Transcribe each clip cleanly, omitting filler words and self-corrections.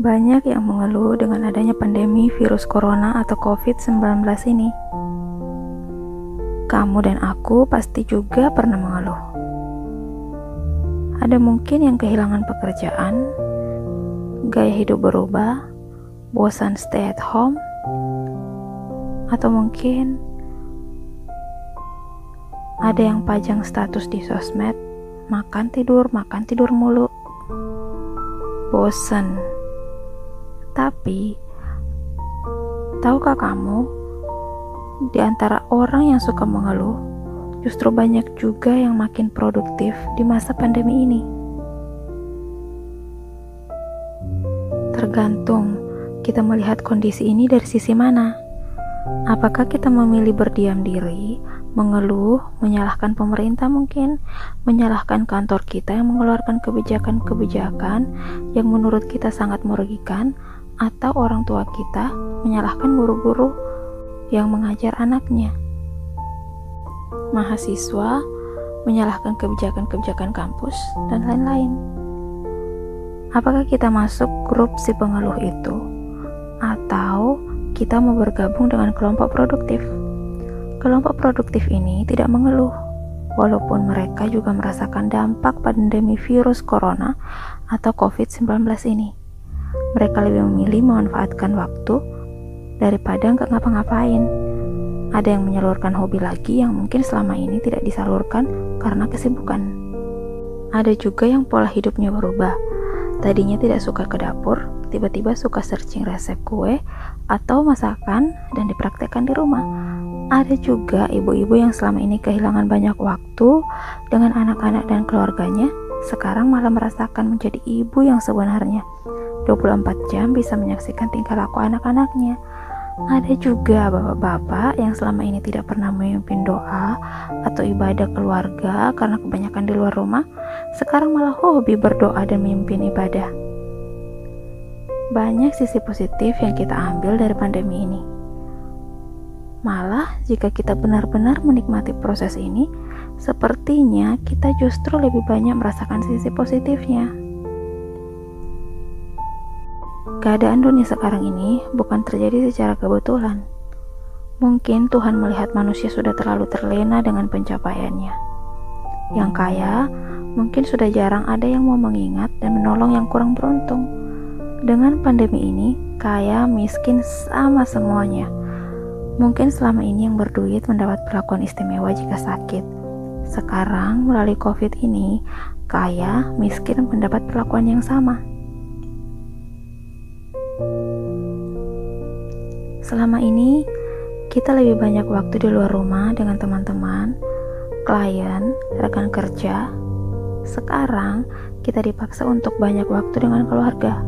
Banyak yang mengeluh dengan adanya pandemi virus corona atau COVID-19 ini. Kamu dan aku pasti juga pernah mengeluh. Ada mungkin yang kehilangan pekerjaan, gaya hidup berubah, bosan stay at home, atau mungkin ada yang pajang status di sosmed, makan tidur mulu. Bosan. Tapi, tahukah kamu, di antara orang yang suka mengeluh, justru banyak juga yang makin produktif di masa pandemi ini. Tergantung kita melihat kondisi ini dari sisi mana. Apakah kita memilih berdiam diri, mengeluh, menyalahkan pemerintah mungkin, menyalahkan kantor kita yang mengeluarkan kebijakan-kebijakan yang menurut kita sangat merugikan, atau orang tua kita menyalahkan guru-guru yang mengajar anaknya, mahasiswa menyalahkan kebijakan-kebijakan kampus, dan lain-lain. Apakah kita masuk grup si pengeluh itu, atau kita mau bergabung dengan kelompok produktif? Kelompok produktif ini tidak mengeluh, walaupun mereka juga merasakan dampak pandemi virus corona atau COVID-19 ini. Mereka lebih memilih memanfaatkan waktu daripada nggak ngapa-ngapain. Ada yang menyalurkan hobi lagi yang mungkin selama ini tidak disalurkan karena kesibukan. Ada juga yang pola hidupnya berubah. Tadinya tidak suka ke dapur, tiba-tiba suka searching resep kue atau masakan dan dipraktekkan di rumah. Ada juga ibu-ibu yang selama ini kehilangan banyak waktu dengan anak-anak dan keluarganya, sekarang malah merasakan menjadi ibu yang sebenarnya. 24 jam bisa menyaksikan tingkah laku anak-anaknya. Ada juga bapak-bapak yang selama ini tidak pernah memimpin doa atau ibadah keluarga karena kebanyakan di luar rumah, sekarang malah hobi berdoa dan memimpin ibadah. Banyak sisi positif yang kita ambil dari pandemi ini. Malah jika kita benar-benar menikmati proses ini, sepertinya kita justru lebih banyak merasakan sisi positifnya. Keadaan dunia sekarang ini bukan terjadi secara kebetulan. Mungkin Tuhan melihat manusia sudah terlalu terlena dengan pencapaiannya. Yang kaya, mungkin sudah jarang ada yang mau mengingat dan menolong yang kurang beruntung. Dengan pandemi ini, kaya, miskin sama semuanya. Mungkin selama ini yang berduit mendapat perlakuan istimewa jika sakit. Sekarang melalui COVID ini, kaya, miskin mendapat perlakuan yang sama. Selama ini, kita lebih banyak waktu di luar rumah dengan teman-teman, klien, rekan kerja. Sekarang, kita dipaksa untuk banyak waktu dengan keluarga.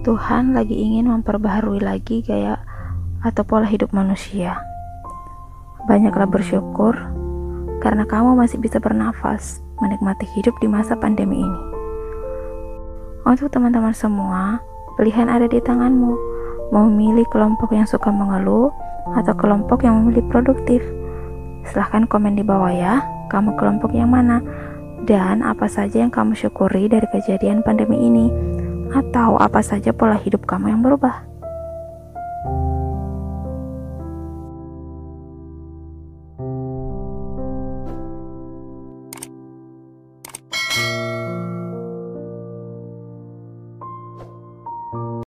Tuhan lagi ingin memperbaharui lagi gaya atau pola hidup manusia. Banyaklah bersyukur karena kamu masih bisa bernafas, menikmati hidup di masa pandemi ini. Untuk teman-teman semua, pilihan ada di tanganmu. Mau memilih kelompok yang suka mengeluh atau kelompok yang memilih produktif? Silahkan komen di bawah ya, kamu kelompok yang mana? Dan apa saja yang kamu syukuri dari kejadian pandemi ini? Atau apa saja pola hidup kamu yang berubah?